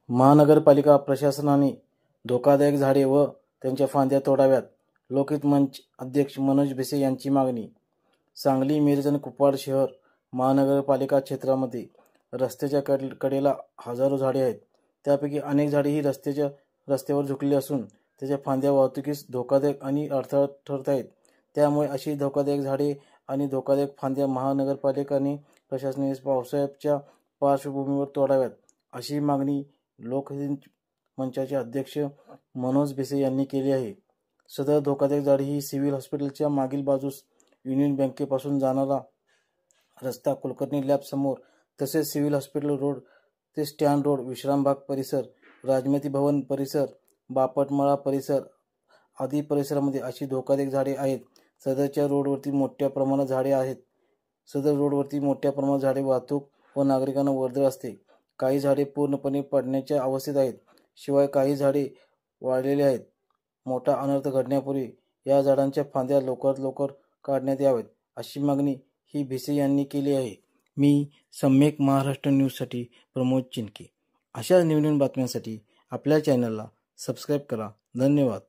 महानगरपालिका प्रशासनाने धोकादायक झाडे व त्यांच्या फांद्या तोडाव्यात. लोकहित मंच अध्यक्ष मनोज भिसे यांची मागणी. सांगली, मिरज आणि कुपवाड शहर महानगरपालिका क्षेत्रामध्ये रस्त्याच्या कडेला हजारो झाडे आहेत. त्यापैकी अनेक झाडे ही रस्त्यावर झुकलेली असून त्याच्या फांद्या वाहतुकीस धोकादायक आणि अडथळा ठरत आहेत. त्यामुळे अशी धोकादायक झाडे आणि धोकादायक फांद्या महानगरपालिकाने प्रशासनाने पावसाळ्याच्या पार्श्वभूमीवर तोडाव्यात, अशी मागणी लोकहित मंचाचे अध्यक्ष मनोज भिसे यांनी केली आहे. सदर धोकादायक झाडे ही सिव्हिल हॉस्पिटलच्या मागील बाजूस युनियन बँकेपासून जाणारा रस्ता, कुलकर्णी लॅब समोर, तसेच सिव्हिल हॉस्पिटल रोड ते स्टँड रोड, विश्रामबाग परिसर, राजमती भवन परिसर, बापटमळा परिसर आदी परिसरामध्ये अशी धोकादायक झाडे आहेत. सदर रोडवरती मोठ्या प्रमाणात झाडे वाहतूक व नागरिकांना वर्दळ असते. काही झाडे पूर्णपणे पडण्याच्या अवस्थेत आहेत. शिवाय काही झाडे वाळलेली आहेत. मोठा अनर्थ घडण्यापूर्वी या झाडांच्या फांद्या लवकरात लवकर काढण्यात याव्यात, अशी मागणी ही भिसे यांनी केली आहे. मी सम्यक महाराष्ट्र न्यूजसाठी प्रमोद चिनके. अशा नवीन बातम्यांसाठी आपल्या चॅनलला सबस्क्राईब करा. धन्यवाद.